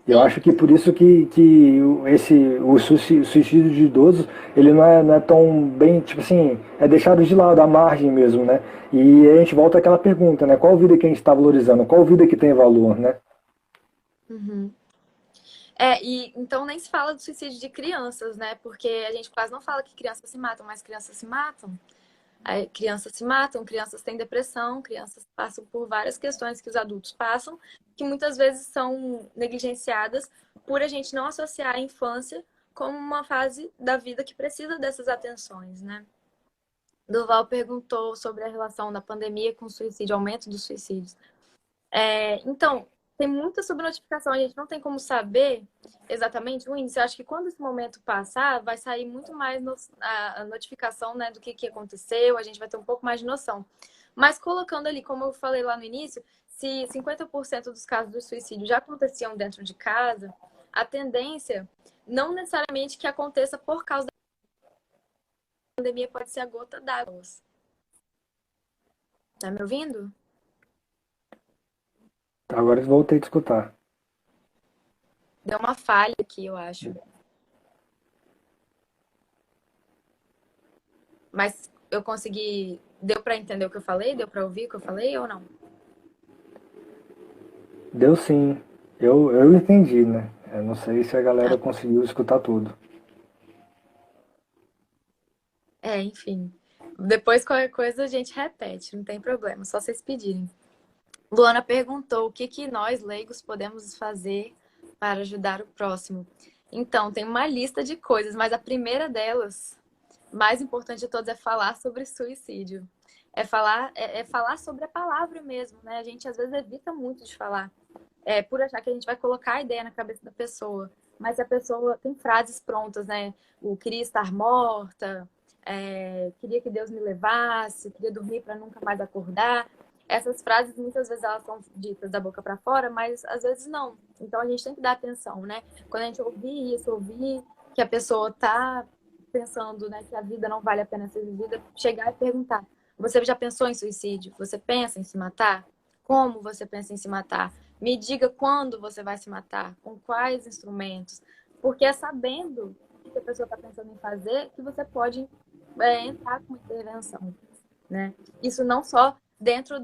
Eu Sim. acho que por isso que o suicídio de idosos, ele não é tão bem, tipo assim, é deixado de lado, à margem mesmo, né? E a gente volta àquela pergunta, né? Qual vida que a gente está valorizando? Qual vida que tem valor, né? Uhum. E então nem se fala do suicídio de crianças, né? Porque a gente quase não fala que crianças se matam, mas crianças se matam. Aí, crianças se matam, crianças têm depressão, crianças passam por várias questões que os adultos passam, que muitas vezes são negligenciadas por a gente não associar a infância como uma fase da vida que precisa dessas atenções, né? Perguntou sobre a relação da pandemia com o suicídio, aumento dos suicídios. Então, tem muita subnotificação, a gente não tem como saber exatamente o índice. Eu acho que quando esse momento passar, vai sair muito mais a notificação, né, do que aconteceu, a gente vai ter um pouco mais de noção. Mas colocando ali, como eu falei lá no início, se 50% dos casos de suicídio já aconteciam dentro de casa, a tendência, não necessariamente que aconteça por causa da pandemia, pode ser a gota d'água. Tá me ouvindo? Agora eu voltei a te escutar. Deu uma falha aqui, eu acho. Mas eu consegui. Deu para entender o que eu falei? Deu para ouvir o que eu falei ou não? Deu sim. Eu entendi, né? Eu não sei se a Ah, galera conseguiu escutar tudo. enfim. Depois qualquer coisa a gente repete, não tem problema, só vocês pedirem. Luana perguntou o que nós, leigos, podemos fazer para ajudar o próximo. Então, tem uma lista de coisas, mas a primeira delas, mais importante de todas, é falar sobre suicídio. É falar sobre a palavra mesmo, né? A gente às vezes evita muito de falar. Por achar que a gente vai colocar a ideia na cabeça da pessoa. Mas a pessoa tem frases prontas, né? O queria estar morta, queria que Deus me levasse, queria dormir para nunca mais acordar. Essas frases, muitas vezes, elas são ditas da boca para fora, mas às vezes não. Então a gente tem que dar atenção, né? Quando a gente ouvir isso, ouvir que a pessoa tá pensando, né, que a vida não vale a pena ser vivida, chegar e perguntar: você já pensou em suicídio? Você pensa em se matar? Como você pensa em se matar? Me diga quando você vai se matar, com quais instrumentos. Porque é sabendo o que a pessoa está pensando em fazer que você pode entrar com uma intervenção, né? Isso não só dentro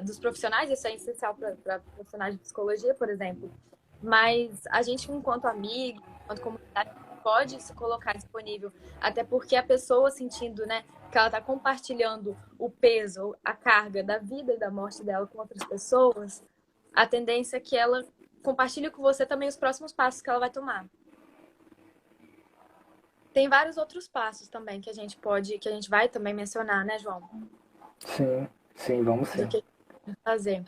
dos profissionais, isso é essencial para profissionais de psicologia, por exemplo, mas a gente, enquanto amigo, enquanto comunidade, pode se colocar disponível, até porque a pessoa sentindo, né, que ela está compartilhando o peso, a carga da vida e da morte dela com outras pessoas, a tendência é que ela compartilhe com você também os próximos passos que ela vai tomar. Tem vários outros passos também que a gente pode, que a gente vai também mencionar, né, João? Sim, sim, vamos Do sim. que fazer.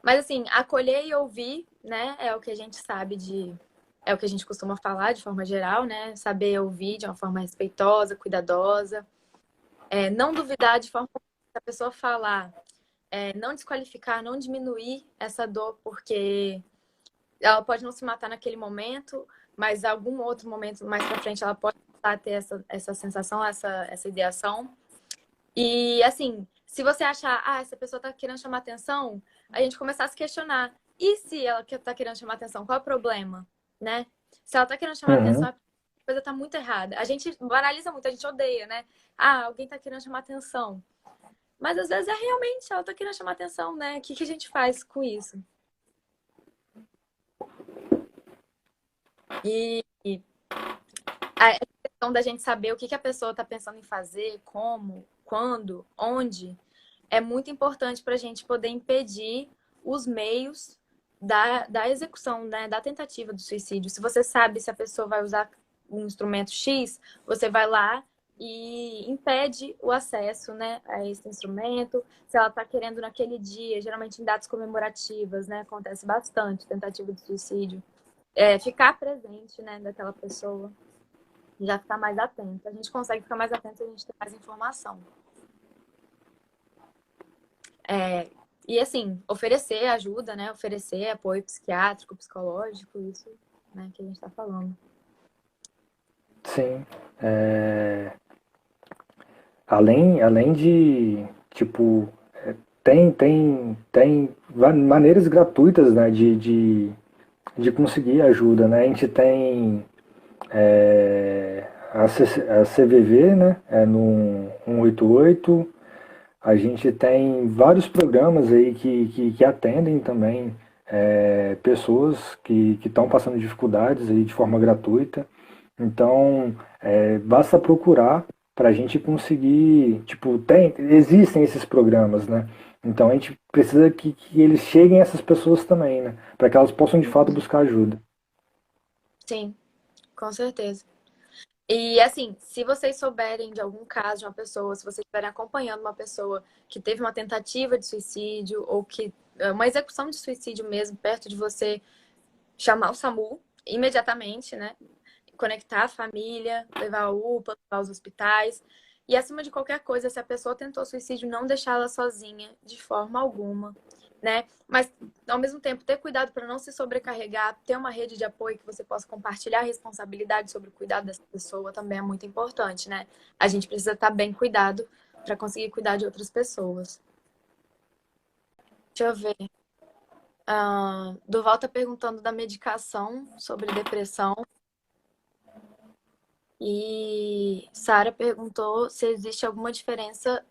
Mas assim, acolher e ouvir, né, é o que a gente sabe é o que a gente costuma falar de forma geral, né? Saber ouvir de uma forma respeitosa, cuidadosa, não duvidar de forma que a pessoa falar, não desqualificar, não diminuir essa dor, porque ela pode não se matar naquele momento, mas em algum outro momento mais pra frente ela pode ter essa sensação, essa ideação. E assim, se você achar, essa pessoa tá querendo chamar atenção, a gente começar a se questionar. E se ela tá querendo chamar atenção, qual é o problema? Né? Se ela tá querendo chamar atenção, Uhum. a coisa tá muito errada. A gente banaliza muito, a gente odeia, né? Ah, alguém tá querendo chamar atenção. Mas às vezes é realmente, ela tá querendo chamar atenção, né? O que a gente faz com isso? E a questão da gente saber o que a pessoa tá pensando em fazer, como, quando, onde, é muito importante para a gente poder impedir os meios da execução, né, da tentativa do suicídio. Se você sabe se a pessoa vai usar um instrumento X, você vai lá e impede o acesso, né, a esse instrumento. Se ela está querendo naquele dia, geralmente em datas comemorativas, né, acontece bastante tentativa de suicídio. Ficar presente, né, daquela pessoa, já ficar mais atento. A gente consegue ficar mais atento se a gente tem mais informação. É, e assim, oferecer ajuda, né? Oferecer apoio psiquiátrico, psicológico, isso, né, que a gente está falando. Sim. Além de, tipo, tem maneiras gratuitas, né, de conseguir ajuda, né? A gente tem a CVV, né, no 188. A gente tem vários programas aí que atendem também pessoas que estão passando dificuldades aí de forma gratuita. Então, basta procurar para a gente conseguir, tipo, existem esses programas, né? Então a gente precisa que eles cheguem a essas pessoas também, né? Para que elas possam de fato buscar ajuda. Sim, com certeza. E assim, se vocês souberem de algum caso de uma pessoa, se vocês estiverem acompanhando uma pessoa que teve uma tentativa de suicídio ou que uma execução de suicídio mesmo perto de você, chamar o SAMU imediatamente, né? Conectar a família, levar a UPA, levar aos hospitais. E acima de qualquer coisa, se a pessoa tentou suicídio, não deixá-la sozinha de forma alguma, né? Mas ao mesmo tempo ter cuidado para não se sobrecarregar, ter uma rede de apoio que você possa compartilhar a responsabilidade sobre o cuidado dessa pessoa também é muito importante, né? A gente precisa estar bem cuidado para conseguir cuidar de outras pessoas. Deixa eu ver. Durval tá perguntando da medicação sobre depressão. E Sara perguntou se existe alguma diferença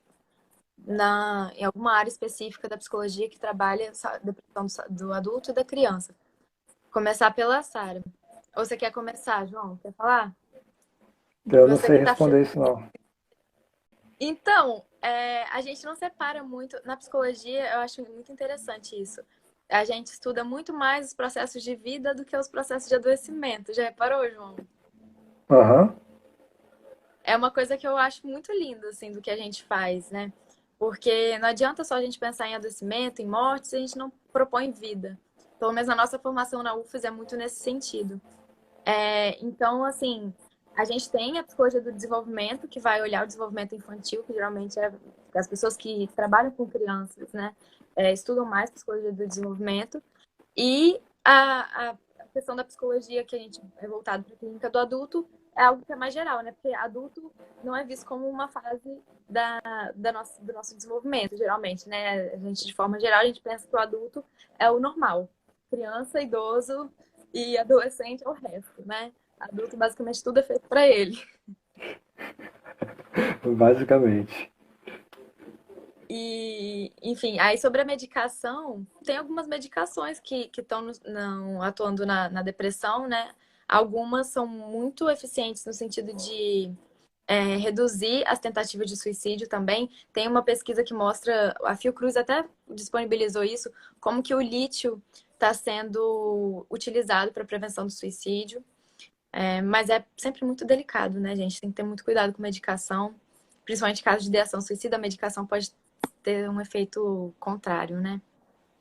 em alguma área específica da psicologia que trabalha a depressão do adulto e da criança. Começar pela Sara. Ou você quer começar, João? Quer falar? Eu não Você sei que tá. responder isso não. Então, a gente não separa muito. Na psicologia, eu acho muito interessante isso. A gente estuda muito mais os processos de vida do que os processos de adoecimento. Já reparou, João? Aham. É uma coisa que eu acho muito linda, assim, do que a gente faz, né? Porque não adianta só a gente pensar em adoecimento, em morte, se a gente não propõe vida. Pelo menos a nossa formação na UFES é muito nesse sentido. Então, assim, a gente tem a psicologia do desenvolvimento, que vai olhar o desenvolvimento infantil, que geralmente é as pessoas que trabalham com crianças, né? Estudam mais psicologia do desenvolvimento. E a questão da psicologia que a gente é voltado para a clínica do adulto é algo que é mais geral, né? Porque adulto não é visto como uma fase do nosso desenvolvimento, geralmente, né? A gente, de forma geral, a gente pensa que o adulto é o normal. Criança, idoso e adolescente é o resto, né? Adulto, basicamente, tudo é feito para ele. Basicamente. E, enfim, aí sobre a medicação, tem algumas medicações que estão atuando na depressão, né? Algumas são muito eficientes no sentido de reduzir as tentativas de suicídio também. Tem uma pesquisa que mostra, a Fiocruz até disponibilizou isso, como que o lítio está sendo utilizado para prevenção do suicídio. Mas é sempre muito delicado, né, gente? Tem que ter muito cuidado com medicação. Principalmente em caso de ideação suicida, a medicação pode ter um efeito contrário, né?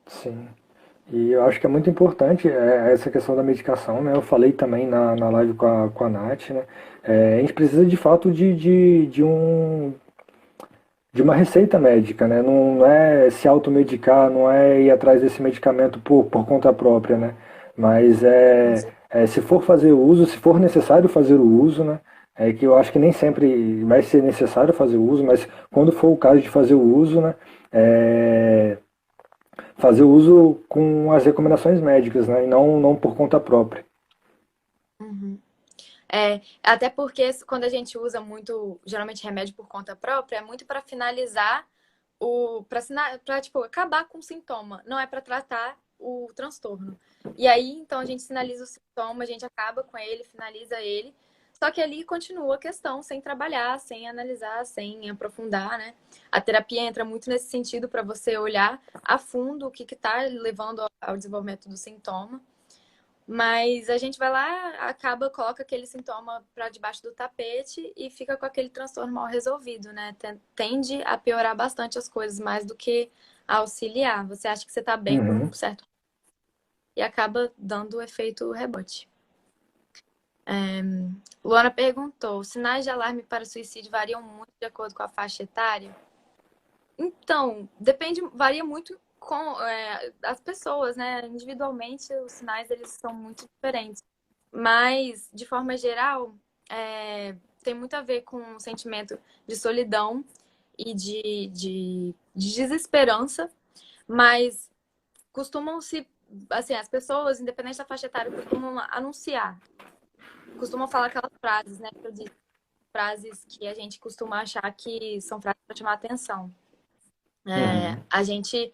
Sim. E eu acho que é muito importante essa questão da medicação, né? Eu falei também na live com a Nath, né? A gente precisa de fato de uma receita médica, né? Não é se automedicar, não é ir atrás desse medicamento por conta própria, né? Mas se for fazer o uso, se for necessário fazer o uso, né? É que eu acho que nem sempre vai ser necessário fazer o uso, mas quando for o caso de fazer o uso, né? É, fazer o uso com as recomendações médicas, né? E não por conta própria. Uhum. Até porque quando a gente usa muito, geralmente remédio por conta própria, é muito para finalizar para tipo acabar com o sintoma, não é para tratar o transtorno. E aí, então a gente sinaliza o sintoma, a gente acaba com ele, finaliza ele. Só que ali continua a questão sem trabalhar, sem analisar, sem aprofundar, né? A terapia entra muito nesse sentido para você olhar a fundo o que está levando ao desenvolvimento do sintoma. Mas a gente vai lá, acaba, coloca aquele sintoma para debaixo do tapete e fica com aquele transtorno mal resolvido, né? Tende a piorar bastante as coisas, mais do que a auxiliar. Você acha que você está bem por um Uhum. certo e acaba dando o efeito rebote. Luana perguntou: sinais de alarme para suicídio variam muito de acordo com a faixa etária? Então, depende, varia muito com as pessoas, né? Individualmente, os sinais eles são muito diferentes. Mas, de forma geral, tem muito a ver com o sentimento de solidão e de desesperança, mas costumam se, assim, as pessoas, independente da faixa etária, costumam anunciar, costumam falar aquelas frases, né, que eu disse, frases que a gente costuma achar que são frases para chamar atenção. Uhum. A gente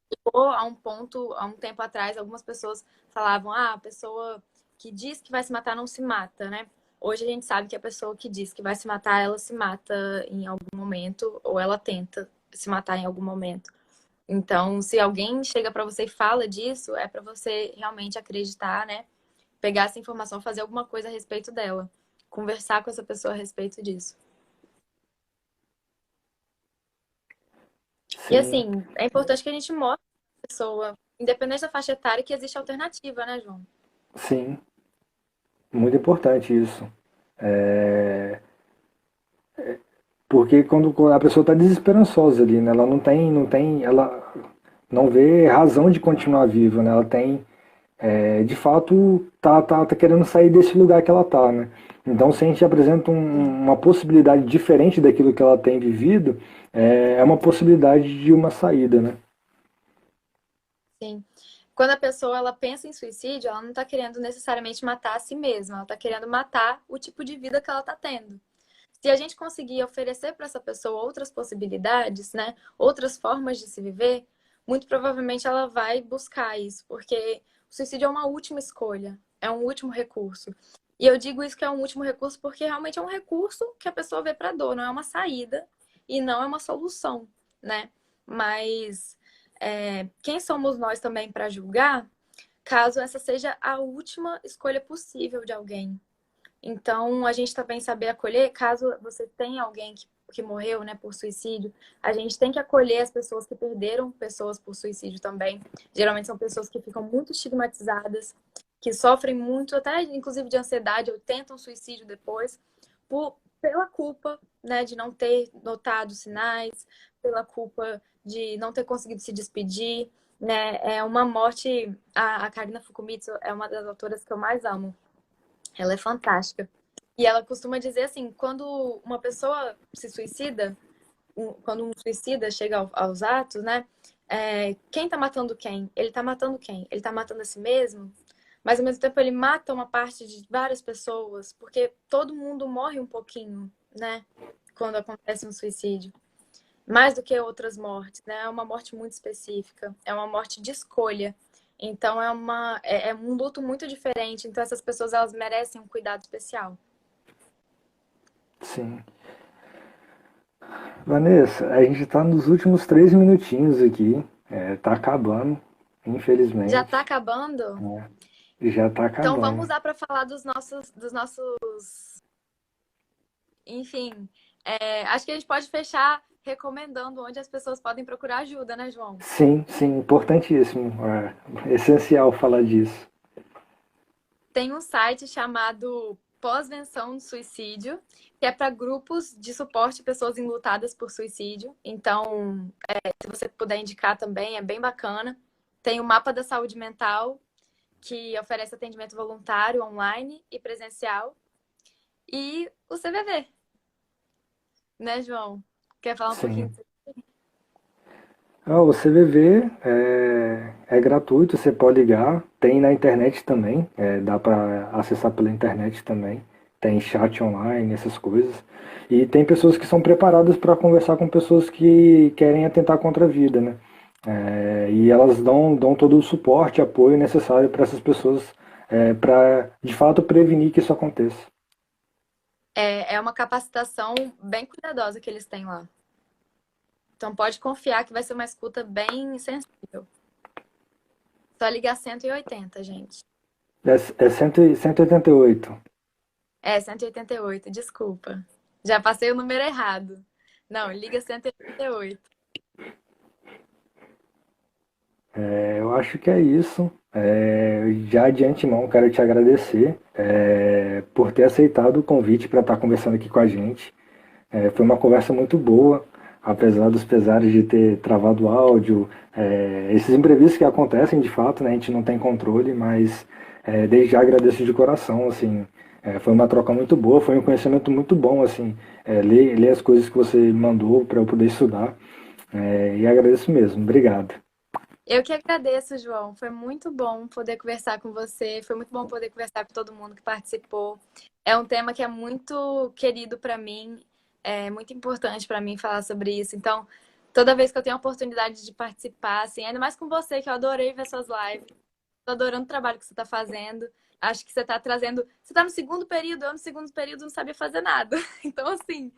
chegou a um ponto, há um tempo atrás, algumas pessoas falavam, a pessoa que diz que vai se matar não se mata, né? Hoje a gente sabe que a pessoa que diz que vai se matar, ela se mata em algum momento, ou ela tenta se matar em algum momento. Então, se alguém chega para você e fala disso, é para você realmente acreditar, né? Pegar essa informação, fazer alguma coisa a respeito dela. Conversar com essa pessoa a respeito disso. E Sim, assim, é importante que a gente mostre a pessoa, independente da faixa etária, que existe alternativa, né, João? sim, muito importante isso. É, porque quando a pessoa está desesperançosa ali, né? Ela ela não vê razão de continuar viva, né? Ela tem, de fato, tá querendo sair desse lugar que ela tá, né? Então, se a gente apresenta uma possibilidade diferente daquilo que ela tem vivido, é uma possibilidade de uma saída, né? Sim. Quando a pessoa ela pensa em suicídio, ela não está querendo necessariamente matar a si mesma, ela está querendo matar o tipo de vida que ela está tendo. Se a gente conseguir oferecer para essa pessoa outras possibilidades, né, outras formas de se viver, muito provavelmente ela vai buscar isso, porque o suicídio é uma última escolha, é um último recurso. E eu digo isso que é um último recurso porque realmente é um recurso que a pessoa vê para a dor, não é uma saída e não é uma solução, né? Mas quem somos nós também para julgar, caso essa seja a última escolha possível de alguém? Então, a gente também saber acolher, caso você tenha alguém que morreu, né, por suicídio, a gente tem que acolher as pessoas que perderam pessoas por suicídio também. Geralmente são pessoas que ficam muito estigmatizadas, que sofrem muito, até inclusive de ansiedade, ou tentam suicídio depois, pela culpa, né, de não ter notado sinais, pela culpa de não ter conseguido se despedir, né? É uma morte. A Karina Fukumitsu é uma das autoras que eu mais amo. Ela é fantástica. E ela costuma dizer assim, quando uma pessoa se suicida, quando um suicida chega aos atos, né? Quem tá matando quem? Ele tá matando quem? Ele tá matando a si mesmo? Mas ao mesmo tempo ele mata uma parte de várias pessoas, porque todo mundo morre um pouquinho, né? Quando acontece um suicídio. Mais do que outras mortes, né? É uma morte muito específica, é uma morte de escolha. Então é um luto muito diferente. Então essas pessoas elas merecem um cuidado especial. Sim. Vanessa, a gente está nos últimos 3 minutinhos aqui. Tá acabando, Já infelizmente. tá acabando? Já tá Então vamos acabando. usar para falar dos nossos, enfim, acho que a gente pode fechar recomendando onde as pessoas podem procurar ajuda, né, João? Sim, sim, importantíssimo. É essencial falar disso. Tem um site chamado Pós-Venção do Suicídio, que é para grupos de suporte a pessoas enlutadas por suicídio. Então, se você puder indicar também, é bem bacana. Tem o Mapa da Saúde Mental, que oferece atendimento voluntário online e presencial. E o CVV, né, João? Quer falar um pouquinho? Sim. O CVV é gratuito, você pode ligar. Tem na internet também, dá para acessar pela internet também. Tem chat online, essas coisas. E tem pessoas que são preparadas para conversar com pessoas que querem atentar contra a vida, né? E elas dão todo o suporte, apoio necessário para essas pessoas, para de fato prevenir que isso aconteça. É uma capacitação bem cuidadosa que eles têm lá. Então pode confiar que vai ser uma escuta bem sensível. Só ligar 180, gente. É 188. 188, desculpa. Já passei o número errado. Não, liga 188. Eu acho que é isso. Já de antemão, quero te agradecer por ter aceitado o convite para estar conversando aqui com a gente. Foi uma conversa muito boa, apesar dos pesares de ter travado o áudio, esses imprevistos que acontecem de fato, né, a gente não tem controle, mas desde já agradeço de coração, assim, foi uma troca muito boa, foi um conhecimento muito bom, assim, ler as coisas que você mandou para eu poder estudar, e agradeço mesmo, obrigado. Eu que agradeço, João. Foi muito bom poder conversar com você. Foi muito bom poder conversar com todo mundo que participou. É um tema que é muito querido para mim, é muito importante para mim falar sobre isso. Então, toda vez que eu tenho a oportunidade de participar, assim, ainda mais com você, que eu adorei ver suas lives, tô adorando o trabalho que você está fazendo. Acho que você está trazendo. Você está no segundo período, eu no segundo período não sabia fazer nada. Então, assim,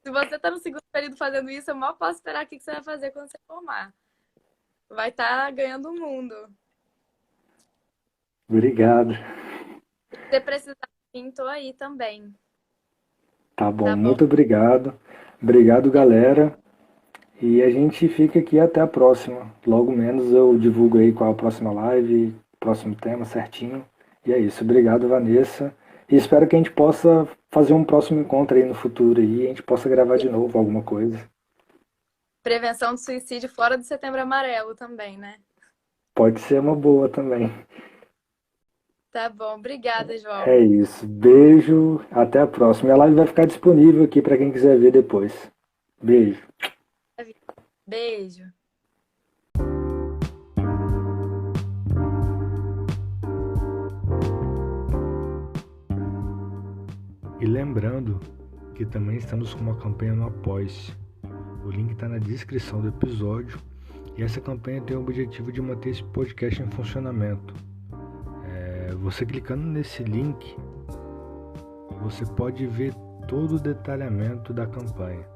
se você está no segundo período fazendo isso, eu mal posso esperar o que você vai fazer quando você formar. Vai estar ganhando o mundo. Obrigado. Se você precisar de mim, tô aí também. Tá bom, Tá bom? muito obrigado. Obrigado, galera. E a gente fica aqui até a próxima. Logo menos eu divulgo aí qual é a próxima live, próximo tema certinho. E é isso. Obrigado, Vanessa. E espero que a gente possa fazer um próximo encontro aí no futuro aí, a gente possa gravar de novo alguma coisa. Prevenção do suicídio fora do Setembro Amarelo também, né? Pode ser uma boa também. Tá bom. Obrigada, É João. isso. Beijo, até a próxima. E a live vai ficar disponível aqui para quem quiser ver depois. Beijo. Beijo. E lembrando que também estamos com uma campanha no Apoia-se. O link está na descrição do episódio e essa campanha tem o objetivo de manter esse podcast em funcionamento. Você clicando nesse link, você pode ver todo o detalhamento da campanha.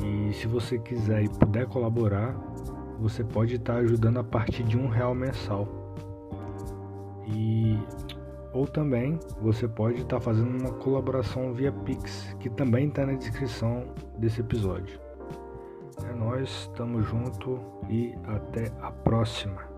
E se você quiser e puder colaborar, você pode estar ajudando a partir de R$ 1 mensal. Ou também você pode estar fazendo uma colaboração via Pix, que também está na descrição desse episódio. É nóis, tamo junto e até a próxima.